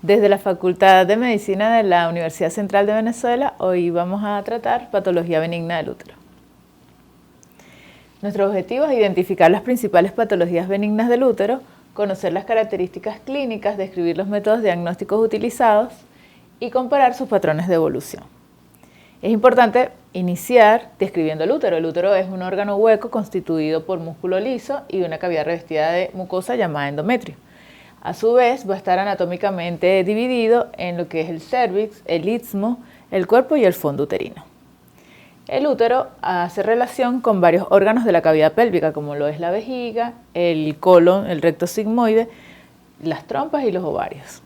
Desde la Facultad de Medicina de la Universidad Central de Venezuela, hoy vamos a tratar patología benigna del útero. Nuestro objetivo es identificar las principales patologías benignas del útero, conocer las características clínicas, describir los métodos diagnósticos utilizados y comparar sus patrones de evolución. Es importante iniciar describiendo el útero. El útero es un órgano hueco constituido por músculo liso y una cavidad revestida de mucosa llamada endometrio. A su vez, va a estar anatómicamente dividido en lo que es el cérvix, el istmo, el cuerpo y el fondo uterino. El útero hace relación con varios órganos de la cavidad pélvica, como lo es la vejiga, el colon, el recto sigmoide, las trompas y los ovarios.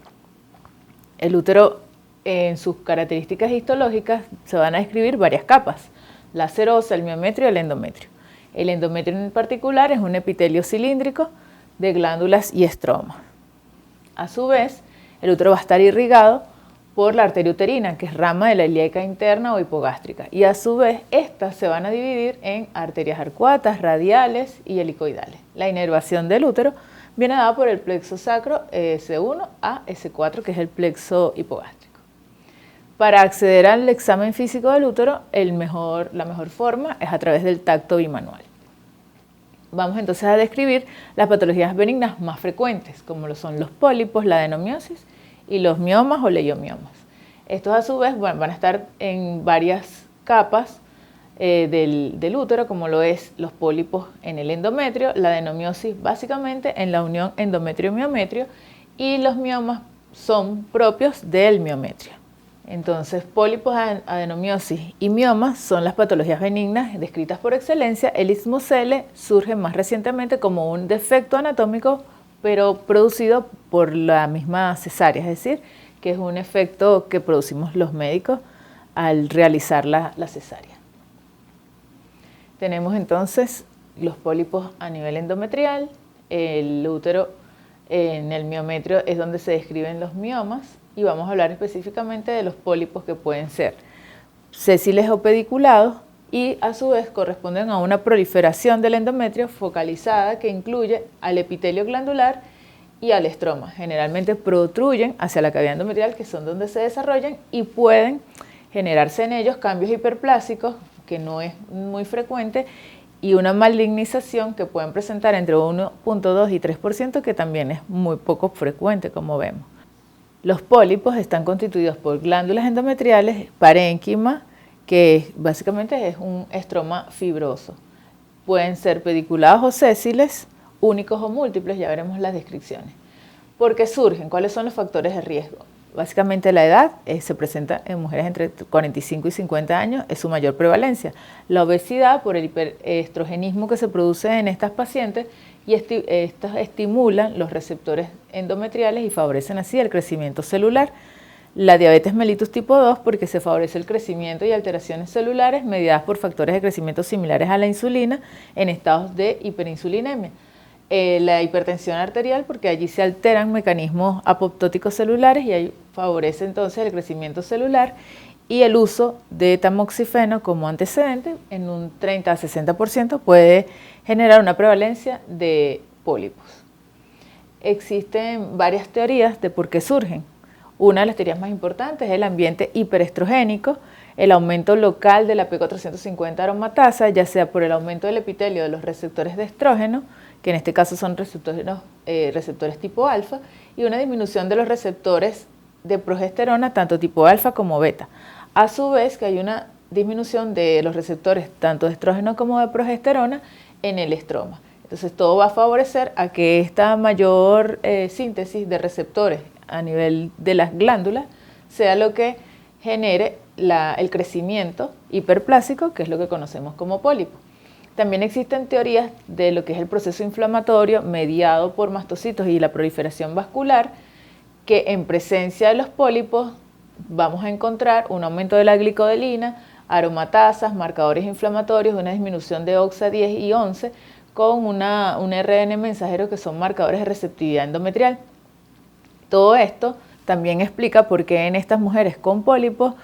El útero, en sus características histológicas, se van a describir varias capas: la serosa, el miometrio y el endometrio. El endometrio en particular es un epitelio cilíndrico de glándulas y estroma. A su vez, el útero va a estar irrigado por la arteria uterina, que es rama de la ilíaca interna o hipogástrica, y a su vez estas se van a dividir en arterias arcuatas, radiales y helicoidales. La inervación del útero viene dada por el plexo sacro S1 a S4, que es el plexo hipogástrico. Para acceder al examen físico del útero, la mejor forma es a través del tacto bimanual. Vamos entonces a describir las patologías benignas más frecuentes, como lo son los pólipos, la adenomiosis y los miomas o leiomiomas. Estos a su vez van a estar en varias capas del útero, como lo es los pólipos en el endometrio, la adenomiosis básicamente en la unión endometrio-miometrio, y los miomas son propios del miometrio. Entonces, pólipos, adenomiosis y miomas son las patologías benignas descritas por excelencia. El istmo-cele surge más recientemente como un defecto anatómico, pero producido por la misma cesárea, es decir, que es un efecto que producimos los médicos al realizar la cesárea. Tenemos entonces los pólipos a nivel endometrial. El útero en el miometrio es donde se describen los miomas, y vamos a hablar específicamente de los pólipos, que pueden ser sésiles o pediculados y a su vez corresponden a una proliferación del endometrio focalizada que incluye al epitelio glandular y al estroma. Generalmente protruyen hacia la cavidad endometrial, que son donde se desarrollan, y pueden generarse en ellos cambios hiperplásicos, que no es muy frecuente, y una malignización que pueden presentar entre 1.2 y 3%, que también es muy poco frecuente, como vemos. Los pólipos están constituidos por glándulas endometriales, parénquima, que básicamente es un estroma fibroso. Pueden ser pediculados o sésiles, únicos o múltiples, ya veremos las descripciones. ¿Por qué surgen? ¿Cuáles son los factores de riesgo? Básicamente la edad se presenta en mujeres entre 45 y 50 años, es su mayor prevalencia. La obesidad, por el hiperestrogenismo que se produce en estas pacientes, y estos estimulan los receptores endometriales y favorecen así el crecimiento celular. La diabetes mellitus tipo 2, porque se favorece el crecimiento y alteraciones celulares mediadas por factores de crecimiento similares a la insulina en estados de hiperinsulinemia. La hipertensión arterial, porque allí se alteran mecanismos apoptóticos celulares y ahí favorece entonces el crecimiento celular, y el uso de tamoxifeno como antecedente en un 30 a 60% puede generar una prevalencia de pólipos. Existen varias teorías de por qué surgen. Una de las teorías más importantes es el ambiente hiperestrogénico, el aumento local de la P450 aromatasa, ya sea por el aumento del epitelio de los receptores de estrógeno, que en este caso son receptores tipo alfa, y una disminución de los receptores de progesterona, tanto tipo alfa como beta. A su vez que hay una disminución de los receptores tanto de estrógeno como de progesterona en el estroma. Entonces todo va a favorecer a que esta mayor síntesis de receptores a nivel de las glándulas sea lo que genere el crecimiento hiperplásico, que es lo que conocemos como pólipo. También existen teorías de lo que es el proceso inflamatorio mediado por mastocitos y la proliferación vascular, que en presencia de los pólipos vamos a encontrar un aumento de la glicodelina, aromatasas, marcadores inflamatorios, una disminución de OXA10 y 11 con un RN mensajero, que son marcadores de receptividad endometrial. Todo esto también explica por qué en estas mujeres con pólipos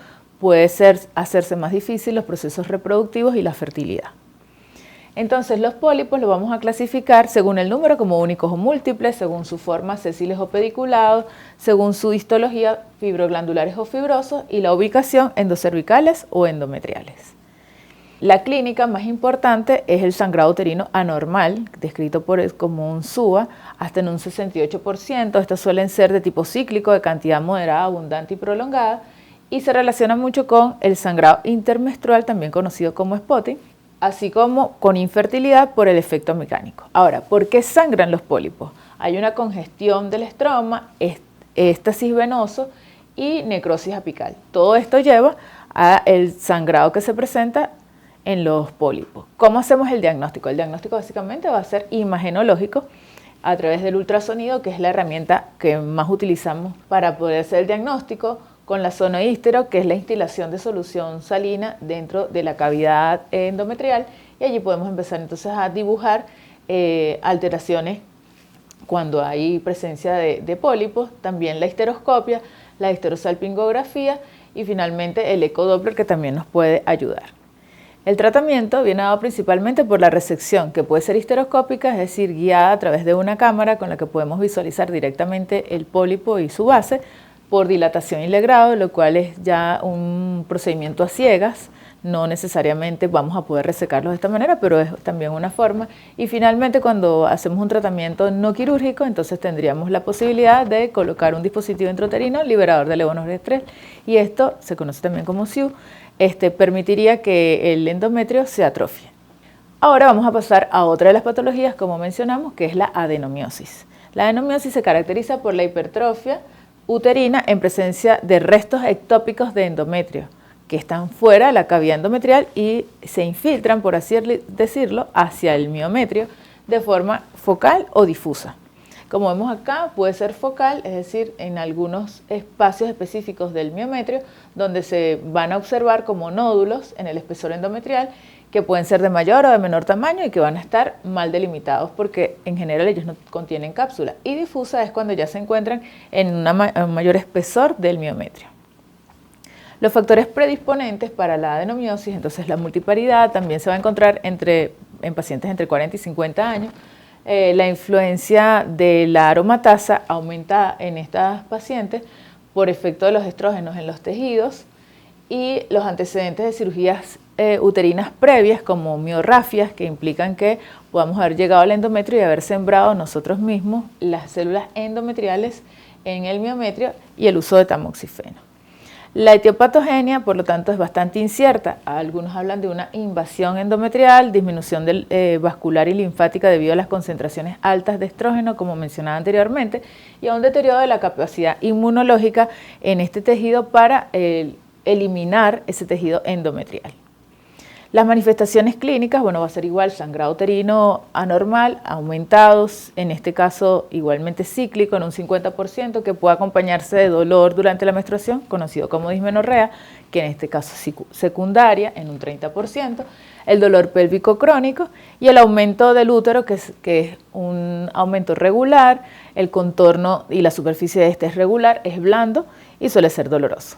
puede hacerse más difícil los procesos reproductivos y la fertilidad. Entonces los pólipos los vamos a clasificar según el número como únicos o múltiples, según su forma sesiles o pediculados, según su histología fibroglandulares o fibrosos y la ubicación endocervicales o endometriales. La clínica más importante es el sangrado uterino anormal, descrito como un SUA, hasta en un 68%. Estos suelen ser de tipo cíclico, de cantidad moderada, abundante y prolongada, y se relaciona mucho con el sangrado intermenstrual, también conocido como spotting, así como con infertilidad por el efecto mecánico. Ahora, ¿por qué sangran los pólipos? Hay una congestión del estroma, éstasis venoso y necrosis apical. Todo esto lleva al sangrado que se presenta en los pólipos. ¿Cómo hacemos el diagnóstico? El diagnóstico básicamente va a ser imagenológico a través del ultrasonido, que es la herramienta que más utilizamos para poder hacer el diagnóstico, con la sonoístero, que es la instilación de solución salina dentro de la cavidad endometrial, y allí podemos empezar entonces a dibujar alteraciones cuando hay presencia de pólipos, también la histeroscopia, la histerosalpingografía y finalmente el ecodoppler, que también nos puede ayudar. El tratamiento viene dado principalmente por la resección, que puede ser histeroscópica, es decir, guiada a través de una cámara con la que podemos visualizar directamente el pólipo y su base, por dilatación y legrado, lo cual es ya un procedimiento a ciegas. No necesariamente vamos a poder resecarlos de esta manera, pero es también una forma. Y finalmente, cuando hacemos un tratamiento no quirúrgico, entonces tendríamos la posibilidad de colocar un dispositivo intrauterino liberador de levonorgestrel, y esto se conoce también como SIU. Permitiría que el endometrio se atrofie. Ahora vamos a pasar a otra de las patologías, como mencionamos, que es la adenomiosis. La adenomiosis se caracteriza por la hipertrofia uterina en presencia de restos ectópicos de endometrio que están fuera de la cavidad endometrial y se infiltran, por así decirlo, hacia el miometrio de forma focal o difusa. Como vemos acá, puede ser focal, es decir, en algunos espacios específicos del miometrio donde se van a observar como nódulos en el espesor endometrial, que pueden ser de mayor o de menor tamaño y que van a estar mal delimitados porque en general ellos no contienen cápsula. Y difusa es cuando ya se encuentran en un mayor espesor del miometrio. Los factores predisponentes para la adenomiosis, entonces la multiparidad, también se va a encontrar en pacientes entre 40 y 50 años. La influencia de la aromatasa aumenta en estas pacientes por efecto de los estrógenos en los tejidos y los antecedentes de cirugías uterinas previas como miorrafias, que implican que podamos haber llegado al endometrio y haber sembrado nosotros mismos las células endometriales en el miometrio, y el uso de tamoxifeno. La etiopatogenia, por lo tanto, es bastante incierta. Algunos hablan de una invasión endometrial, disminución vascular y linfática debido a las concentraciones altas de estrógeno, como mencionaba anteriormente, y a un deterioro de la capacidad inmunológica en este tejido para eliminar ese tejido endometrial. Las manifestaciones clínicas, bueno, va a ser igual, sangrado uterino anormal, aumentados, en este caso igualmente cíclico en un 50%, que puede acompañarse de dolor durante la menstruación, conocido como dismenorrea, que en este caso secundaria en un 30%, el dolor pélvico crónico y el aumento del útero, que es un aumento regular, el contorno y la superficie de este es regular, es blando y suele ser doloroso.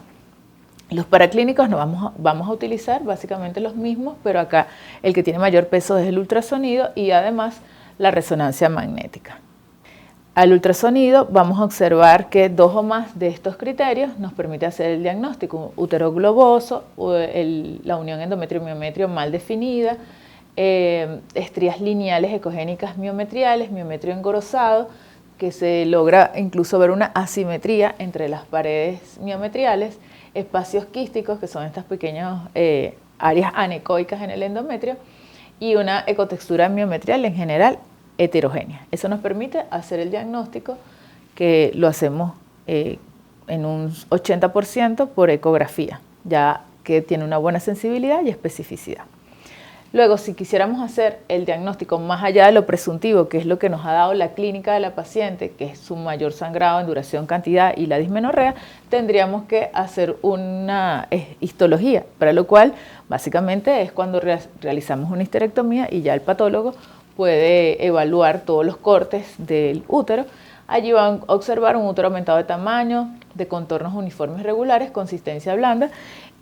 Los paraclínicos vamos a utilizar básicamente los mismos, pero acá el que tiene mayor peso es el ultrasonido y además la resonancia magnética. Al ultrasonido vamos a observar que 2 o más de estos criterios nos permite hacer el diagnóstico: útero globoso, la unión endometrio-miometrio mal definida, estrías lineales ecogénicas miometriales, miometrio engrosado, que se logra incluso ver una asimetría entre las paredes miometriales, espacios quísticos, que son estas pequeñas áreas anecoicas en el endometrio, y una ecotextura miometrial en general heterogénea. Eso nos permite hacer el diagnóstico, que lo hacemos en un 80% por ecografía, ya que tiene una buena sensibilidad y especificidad. Luego, si quisiéramos hacer el diagnóstico más allá de lo presuntivo, que es lo que nos ha dado la clínica de la paciente, que es su mayor sangrado en duración, cantidad y la dismenorrea, tendríamos que hacer una histología, para lo cual básicamente es cuando realizamos una histerectomía y ya el patólogo puede evaluar todos los cortes del útero. Allí van a observar un útero aumentado de tamaño, de contornos uniformes regulares, consistencia blanda,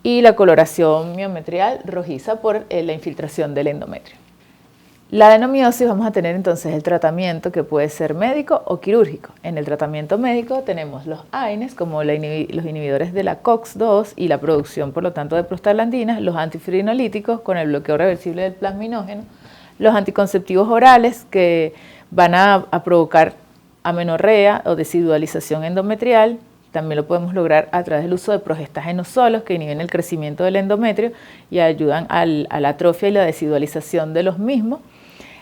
y la coloración miometrial rojiza por la infiltración del endometrio. La adenomiosis vamos a tener entonces el tratamiento que puede ser médico o quirúrgico. En el tratamiento médico tenemos los AINES, como los inhibidores de la COX-2 y la producción, por lo tanto, de prostaglandinas, los antifibrinolíticos con el bloqueo reversible del plasminógeno, los anticonceptivos orales que van a provocar amenorrea o desidualización endometrial. También lo podemos lograr a través del uso de progestágenos solos que inhiben el crecimiento del endometrio y ayudan a la atrofia y la desidualización de los mismos.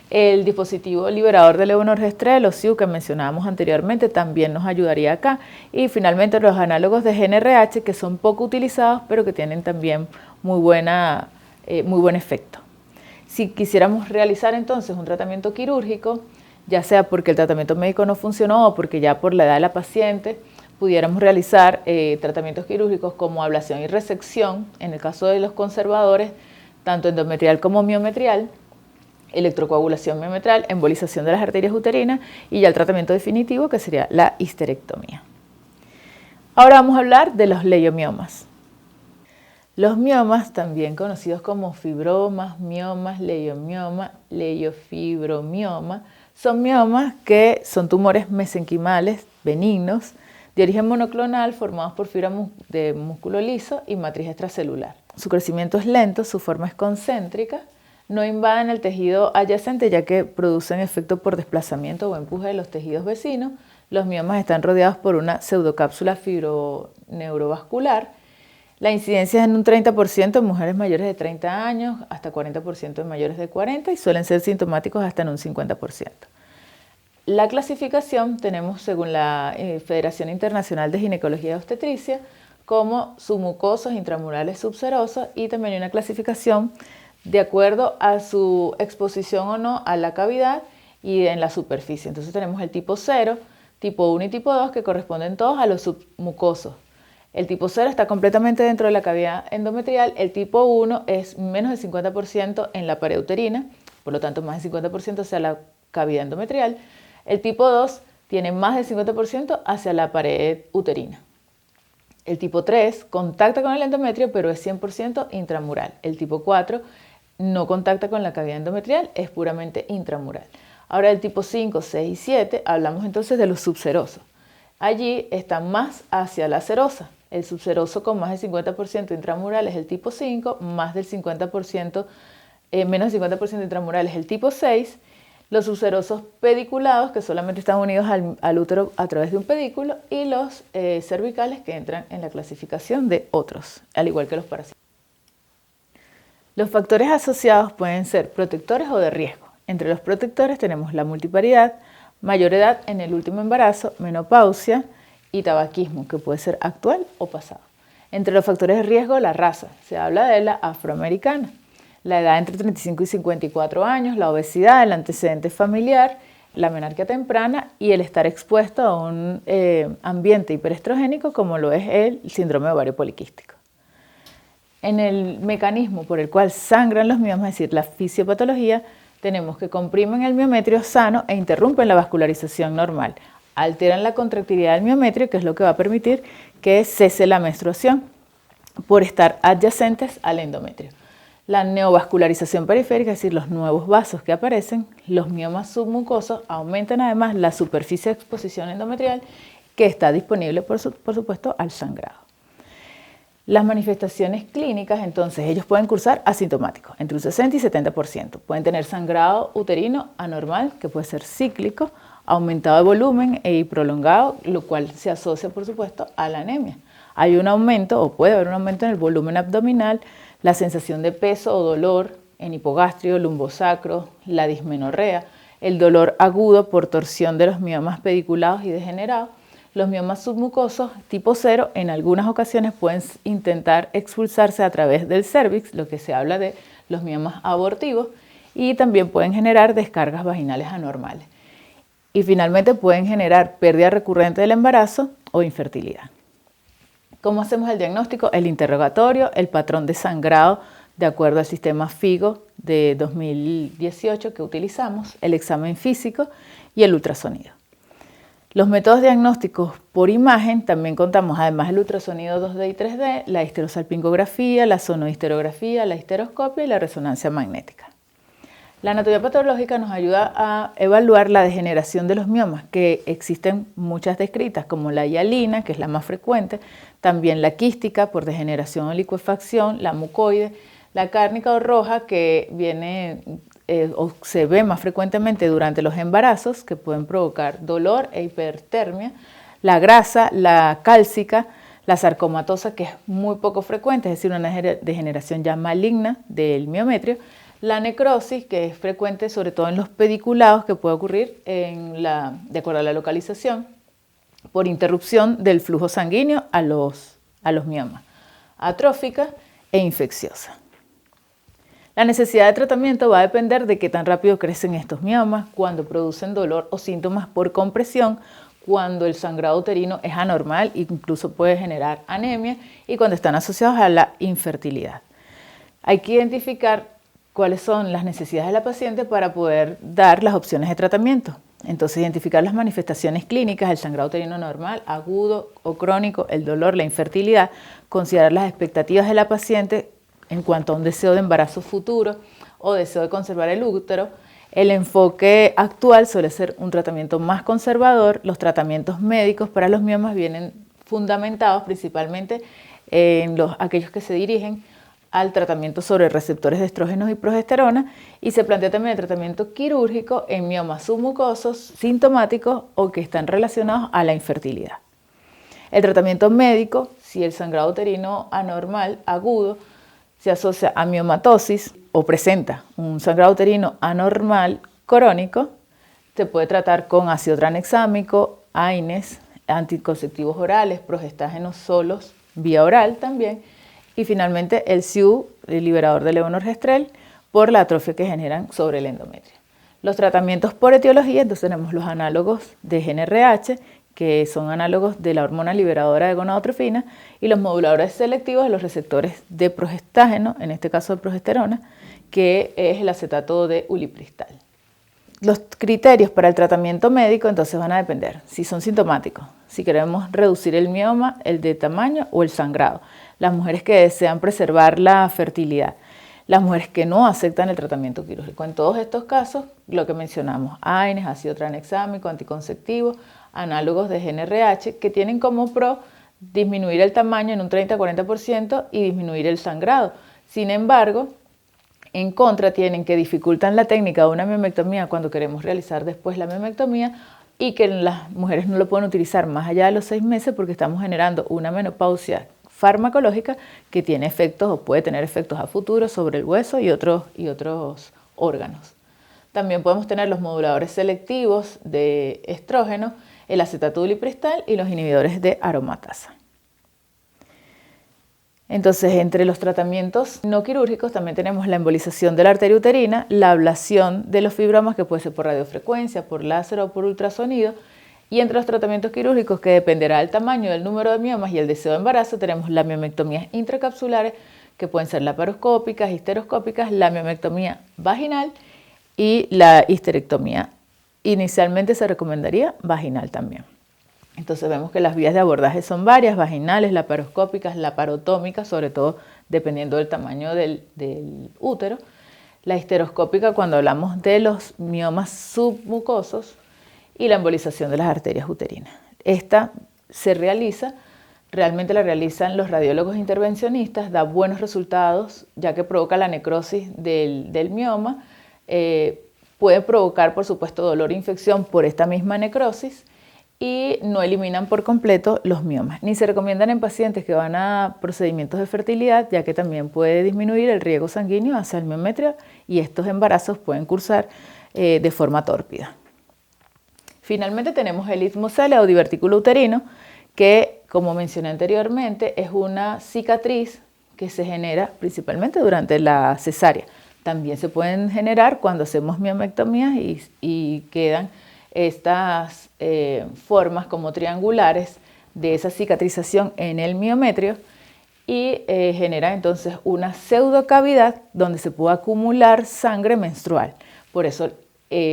El dispositivo liberador de levonorgestrel o SIU que mencionábamos anteriormente también nos ayudaría acá. Y finalmente los análogos de GnRH que son poco utilizados pero que tienen también muy buen efecto. Si quisiéramos realizar entonces un tratamiento quirúrgico, ya sea porque el tratamiento médico no funcionó o porque ya por la edad de la paciente, pudiéramos realizar tratamientos quirúrgicos como ablación y resección, en el caso de los conservadores, tanto endometrial como miometrial, electrocoagulación miometral, embolización de las arterias uterinas y ya el tratamiento definitivo que sería la histerectomía. Ahora vamos a hablar de los leiomiomas. Los miomas, también conocidos como fibromas, miomas, leiomioma, leiofibromioma, son miomas que son tumores mesenquimales benignos de origen monoclonal formados por fibra de músculo liso y matriz extracelular. Su crecimiento es lento, su forma es concéntrica, no invaden el tejido adyacente ya que producen efecto por desplazamiento o empuje de los tejidos vecinos. Los miomas están rodeados por una pseudocápsula fibroneurovascular. La incidencia es en un 30% en mujeres mayores de 30 años, hasta 40% en mayores de 40 y suelen ser sintomáticos hasta en un 50%. La clasificación tenemos según la Federación Internacional de Ginecología y Obstetricia como submucosos, intramurales, subserosos y también hay una clasificación de acuerdo a su exposición o no a la cavidad y en la superficie. Entonces tenemos el tipo 0, tipo 1 y tipo 2 que corresponden todos a los submucosos. El tipo 0 está completamente dentro de la cavidad endometrial, el tipo 1 es menos del 50% en la pared uterina, por lo tanto más del 50% hacia la cavidad endometrial. El tipo 2 tiene más del 50% hacia la pared uterina. El tipo 3 contacta con el endometrio pero es 100% intramural. El tipo 4 no contacta con la cavidad endometrial, es puramente intramural. Ahora el tipo 5, 6 y 7, hablamos entonces de los subserosos. Allí están más hacia la serosa. El subseroso con más del 50% intramural es el tipo 5, más del 50%, menos del 50% intramural es el tipo 6. Los subserosos pediculados, que solamente están unidos al útero a través de un pedículo, y los cervicales, que entran en la clasificación de otros, al igual que los parásitos. Los factores asociados pueden ser protectores o de riesgo. Entre los protectores tenemos la multiparidad, mayor edad en el último embarazo, menopausia y tabaquismo, que puede ser actual o pasado. Entre los factores de riesgo, la raza. Se habla de la afroamericana. La edad entre 35 y 54 años, la obesidad, el antecedente familiar, la menarquia temprana y el estar expuesto a un ambiente hiperestrogénico como lo es el síndrome de ovario poliquístico. En el mecanismo por el cual sangran los miomas, es decir, la fisiopatología, tenemos que comprimen el miometrio sano e interrumpen la vascularización normal. Alteran la contractilidad del miometrio, que es lo que va a permitir que cese la menstruación por estar adyacentes al endometrio. La neovascularización periférica, es decir, los nuevos vasos que aparecen, los miomas submucosos aumentan además la superficie de exposición endometrial que está disponible, por supuesto, al sangrado. Las manifestaciones clínicas, entonces, ellos pueden cursar asintomáticos, entre un 60 y 70%. Pueden tener sangrado uterino anormal, que puede ser cíclico, aumentado de volumen y prolongado, lo cual se asocia, por supuesto, a la anemia. Hay un aumento, o puede haber un aumento en el volumen abdominal, la sensación de peso o dolor en hipogastrio, lumbosacro, la dismenorrea, el dolor agudo por torsión de los miomas pediculados y degenerados. Los miomas submucosos tipo 0 en algunas ocasiones pueden intentar expulsarse a través del cérvix, lo que se habla de los miomas abortivos, y también pueden generar descargas vaginales anormales. Y finalmente pueden generar pérdida recurrente del embarazo o infertilidad. ¿Cómo hacemos el diagnóstico? El interrogatorio, el patrón de sangrado de acuerdo al sistema FIGO de 2018 que utilizamos, el examen físico y el ultrasonido. Los métodos diagnósticos por imagen también contamos, además del ultrasonido 2D y 3D, la histerosalpingografía, la sonohisterografía, la histeroscopia y la resonancia magnética. La anatomía patológica nos ayuda a evaluar la degeneración de los miomas, que existen muchas descritas, como la hialina, que es la más frecuente, también la quística por degeneración o licuefacción, la mucoide, la cárnica o roja, que viene o se ve más frecuentemente durante los embarazos, que pueden provocar dolor e hipertermia, la grasa, la cálcica, la sarcomatosa, que es muy poco frecuente, es decir, una degeneración ya maligna del miometrio, la necrosis, que es frecuente sobre todo en los pediculados, que puede ocurrir de acuerdo a la localización, por interrupción del flujo sanguíneo a los miomas, atrófica e infecciosa. La necesidad de tratamiento va a depender de qué tan rápido crecen estos miomas, cuando producen dolor o síntomas por compresión, cuando el sangrado uterino es anormal e incluso puede generar anemia, y cuando están asociados a la infertilidad. Hay que identificar cuáles son las necesidades de la paciente para poder dar las opciones de tratamiento. Entonces, identificar las manifestaciones clínicas, el sangrado uterino normal, agudo o crónico, el dolor, la infertilidad, considerar las expectativas de la paciente en cuanto a un deseo de embarazo futuro o deseo de conservar el útero. El enfoque actual suele ser un tratamiento más conservador. Los tratamientos médicos para los miomas vienen fundamentados principalmente en aquellos que se dirigen al tratamiento sobre receptores de estrógenos y progesterona, y se plantea también el tratamiento quirúrgico en miomas submucosos sintomáticos o que están relacionados a la infertilidad. El tratamiento médico, si el sangrado uterino anormal agudo se asocia a miomatosis o presenta un sangrado uterino anormal crónico, se puede tratar con ácido tranexámico, AINES, anticonceptivos orales, progestágenos solos, vía oral también, y finalmente el SIU, el liberador de levonorgestrel, por la atrofia que generan sobre el endometrio. Los tratamientos por etiología, entonces tenemos los análogos de GnRH, que son análogos de la hormona liberadora de gonadotrofina, y los moduladores selectivos de los receptores de progestágeno, en este caso de progesterona, que es el acetato de ulipristal. Los criterios para el tratamiento médico entonces van a depender si son sintomáticos, si queremos reducir el mioma, el de tamaño o el sangrado, las mujeres que desean preservar la fertilidad, las mujeres que no aceptan el tratamiento quirúrgico. En todos estos casos, lo que mencionamos, AINES, ácido tranexámico, anticonceptivo, análogos de GnRH, que tienen como pro disminuir el tamaño en un 30-40% y disminuir el sangrado. Sin embargo, en contra tienen que dificultan la técnica de una miomectomía cuando queremos realizar después la miomectomía, y que las mujeres no lo pueden utilizar más allá de los 6 meses porque estamos generando una menopausia farmacológica que tiene efectos o puede tener efectos a futuro sobre el hueso y otros órganos. También podemos tener los moduladores selectivos de estrógeno, el acetato ulipristal y los inhibidores de aromatasa. Entonces, entre los tratamientos no quirúrgicos también tenemos la embolización de la arteria uterina, la ablación de los fibromas, que puede ser por radiofrecuencia, por láser o por ultrasonido, y entre los tratamientos quirúrgicos, que dependerá del tamaño, del número de miomas y el deseo de embarazo, tenemos las miomectomías intracapsulares, que pueden ser laparoscópicas, histeroscópicas, la miomectomía vaginal y la histerectomía. Inicialmente se recomendaría vaginal también. Entonces vemos que las vías de abordaje son varias, vaginales, laparoscópicas, laparotómicas, sobre todo dependiendo del tamaño del útero. La histeroscópica cuando hablamos de los miomas submucosos, y la embolización de las arterias uterinas. Esta realmente la realizan los radiólogos intervencionistas, da buenos resultados ya que provoca la necrosis del mioma, puede provocar por supuesto dolor e infección por esta misma necrosis, y no eliminan por completo los miomas. Ni se recomiendan en pacientes que van a procedimientos de fertilidad, ya que también puede disminuir el riego sanguíneo hacia el miometrio y estos embarazos pueden cursar de forma tórpida. Finalmente tenemos el istmocele o divertículo uterino, que como mencioné anteriormente es una cicatriz que se genera principalmente durante la cesárea. También se pueden generar cuando hacemos miomectomías y quedan estas formas como triangulares de esa cicatrización en el miometrio, y genera entonces una pseudocavidad donde se puede acumular sangre menstrual. Por eso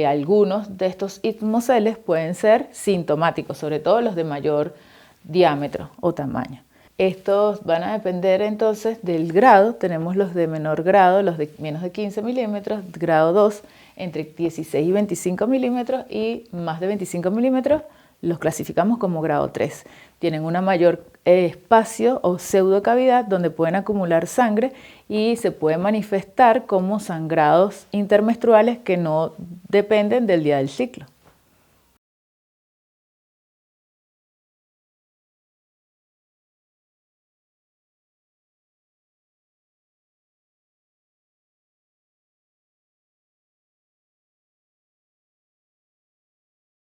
algunos de estos istmoceles pueden ser sintomáticos, sobre todo los de mayor diámetro o tamaño. Estos van a depender entonces del grado. Tenemos los de menor grado, los de menos de 15 milímetros, grado 2, entre 16 y 25 milímetros y más de 25 milímetros los clasificamos como grado 3. Tienen una mayor espacio o pseudocavidad donde pueden acumular sangre y se pueden manifestar como sangrados intermenstruales que no dependen del día del ciclo.